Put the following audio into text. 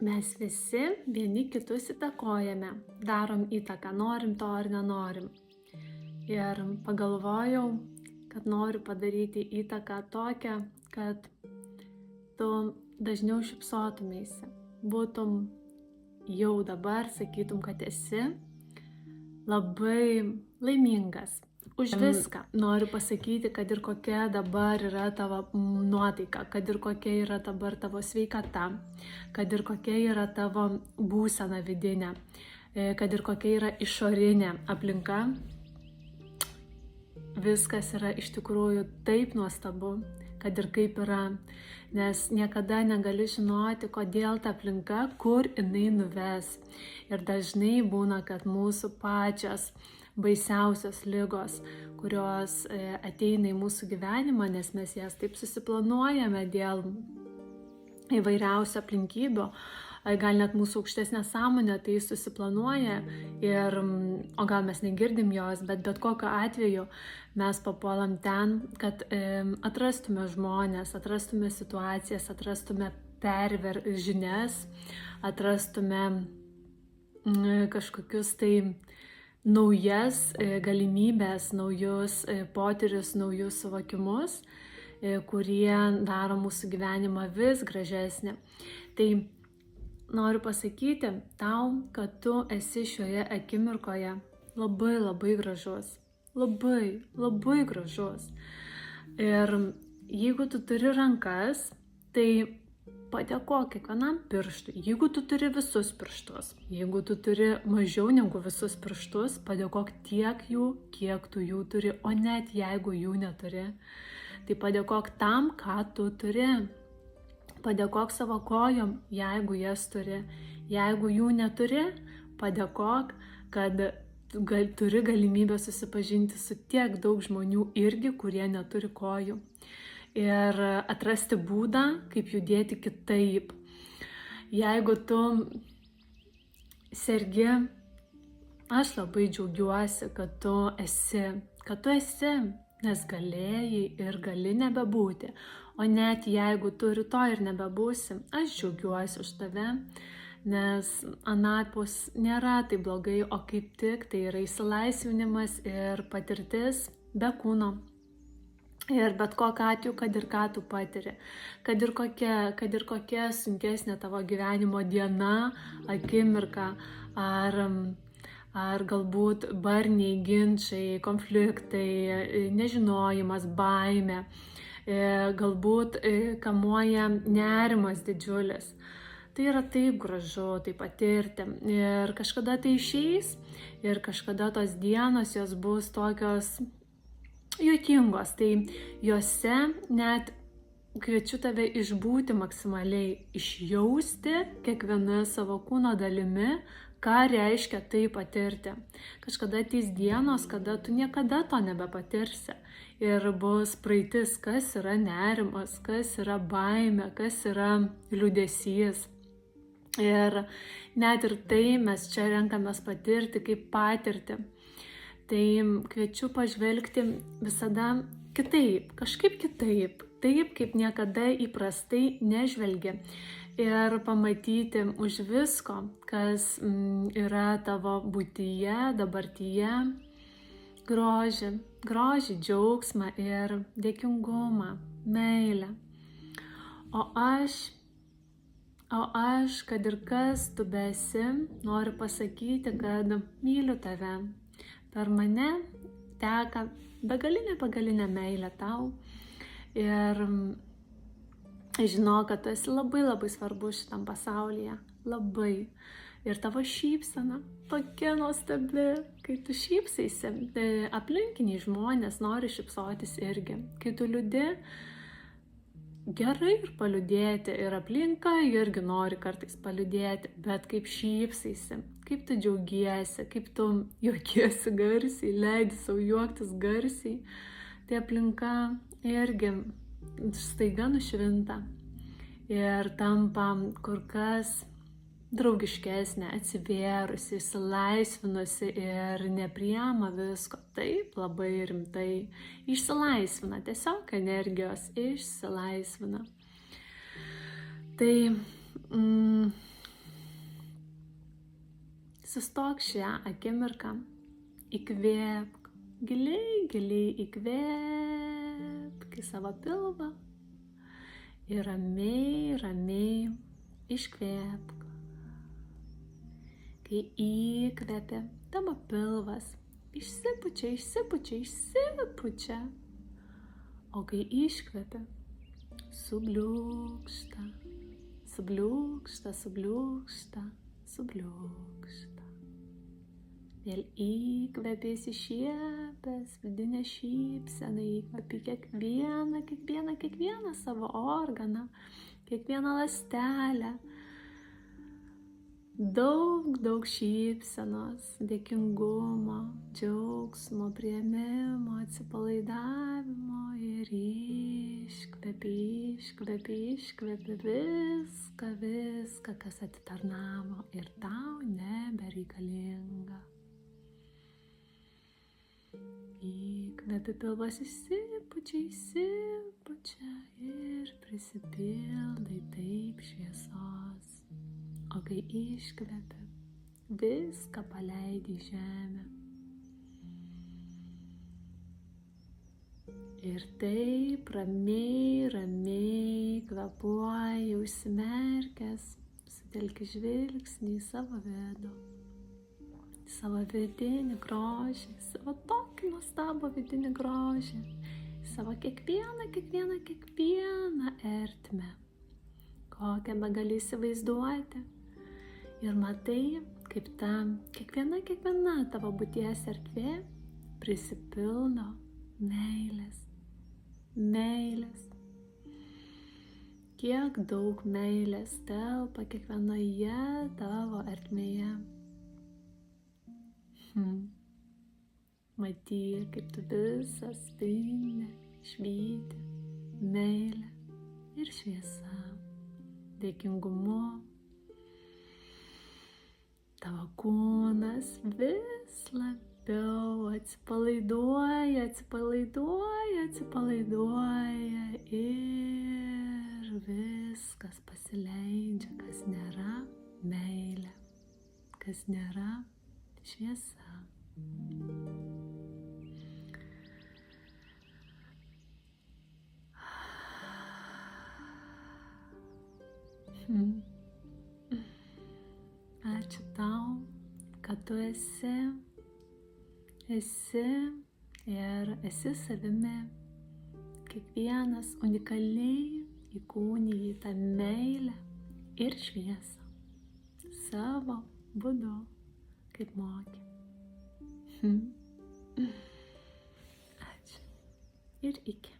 Mes visi vieni kitus įtakojame, darom įtaką, norim to ar nenorim. Ir pagalvojau, kad noriu padaryti įtaką tokią, kad tu dažniau šypsotumėsi, būtum jau dabar, sakytum, kad esi labai laimingas. Už viską noriu pasakyti, kad ir kokia dabar yra tavo nuotaika, kad ir kokia yra dabar tavo sveikata, kad ir kokia yra tavo būsena vidinė, kad ir kokia yra išorinė aplinka. Viskas yra iš tikrųjų taip nuostabu, kad ir kaip yra, nes niekada negali žinoti, kodėl ta aplinka, kur jinai nuves. Ir dažnai būna, kad mūsų pačios baisiausios ligos, kurios ateina į mūsų gyvenimą, nes mes jas taip susiplanuojame dėl įvairiausių aplinkybių, gal net mūsų aukštesnė sąmonė tai susiplanuoja, o gal mes negirdim jos, bet kokiu atveju mes papuolam ten, kad atrastume žmonės, atrastume situacijas, atrastume žinias, atrastume kažkokius tai naujas galimybės, naujus potyrius, naujus suvokimus, kurie daro mūsų gyvenimą vis gražesnį. Tai noriu pasakyti tau, kad tu esi šioje akimirkoje labai labai gražus. Labai, labai gražus. Ir jeigu tu turi rankas, tai padėkok kiekvienam pirštui. Jeigu tu turi visus pirštus, jeigu tu turi mažiau negu visus pirštus, padėkok tiek jų, kiek tu jų turi, o net jeigu jų neturi. Tai padėkok tam, ką tu turi. Padėkok savo kojom, jeigu jas turi. Jeigu jų neturi, padėkok, kad turi galimybę susipažinti su tiek daug žmonių irgi, kurie neturi kojų. Ir atrasti būdą, kaip judėti kitaip. Jeigu tu sergi, aš labai džiaugiuosi, kad tu esi, nes galėjai ir gali nebebūti. O net jeigu tu rytoj ir nebebūsi, aš džiaugiuosi už tave, nes anapus nėra taip blogai, o kaip tik tai yra išsilaisvinimas ir patirtis be kūno. Ir bet kokiu atveju, kad ir ką tu patiri, kad ir kokia sunkesnė tavo gyvenimo diena, akimirka, ar galbūt barniai, ginčai, konfliktai, nežinojimas, baimė, galbūt kamuoja nerimas didžiulis. Tai yra taip gražu, tai patirti. Ir kažkada tai išeis, ir kažkada tos dienos jos bus tokios juokingos, tai juose net kviečiu tave išbūti maksimaliai, išjausti kiekvieną savo kūno dalimi, ką reiškia tai patirti. Kažkada ateis dienos, kada tu niekada to nebepatirsi. Ir bus praeitis, kas yra nerimas, kas yra baimė, kas yra liūdesys. Ir net ir tai mes čia renkamės patirti kaip patirti. Tai kviečiu pažvelgti visada kitaip, kažkaip kitaip, taip kaip niekada įprastai nežvelgi. Ir pamatyti už visko, kas yra tavo būtyje, dabartyje, grožį, džiaugsmą ir dėkingumą, meilę. O aš, kad ir kas tu besi, noriu pasakyti, kad myliu tave. Per mane teka begalinė meilė tau ir žinau, kad tu esi labai labai svarbus šitam pasaulyje, labai. Ir tavo šypsena tokia nuostabi, kai tu šypsaisi, tai aplinkiniai žmonės nori šypsotis irgi. Kai tu liūdi, gerai ir paliūdėti, ir aplinka irgi nori kartais paliūdėti, bet kaip šypsaisi, kaip tu džiaugiesi, kaip tu juokiesi garsiai, leidi savo juoktis garsiai, tai aplinka irgi staiga nušvinta ir tampa kur kas draugiškesnė, atsivėrusi, išsilaisvinusi ir nepriima visko taip labai rimtai. Išsilaisvina, tiesiog energijos išsilaisvina. Tai Sustok šią akimirką, įkvėpk, giliai įkvėpk į savo pilvą ir ramiai iškvėpk. Kai įkvėpi, tavo pilvas išsipučia, o kai iškvėpi, subliūkšta. Vėl įkvėpi įsišiepęs, vidinę šypseną, įkvėpi kiekvieną savo organą, kiekvieną ląstelę. Daug šypsenos, dėkingumo, džiaugsmo, priėmimo, atsipalaidavimo ir iškvėpi viską, kas atitarnavo ir tau nebereikalinga. Įkvėpi, pilvas išsipučia ir prisipildai taip šviesos. O kai iškvėpi, viską paleidi į žemę. Ir taip ramiai kvėpuoji, užsimerkęs, sutelki žvilgsnį į savo vidų, savo vidinį grožį, savo tokį nuostabų vidinį grožį, savo kiekvieną ertmę, kokią begali įsivaizduoti. Ir matai, kaip ta kiekviena tavo būties erdvė prisipildo meilės. Kiek daug meilės telpa kiekvienoje tavo ertmėje. Matyk, kaip tu visas spindi, švyti, meilė ir šviesa, dėkingumu. Tavo kūnas vis labiau atsipalaiduoja ir viskas pasileidžia, kas nėra meilė, kas nėra šviesa. Ačiū tau, kad tu esi ir esi savimi. Kiekvienas unikaliai įkūniji tą meilę ir šviesą savo būdu, kaip moki. Ačiū ir iki.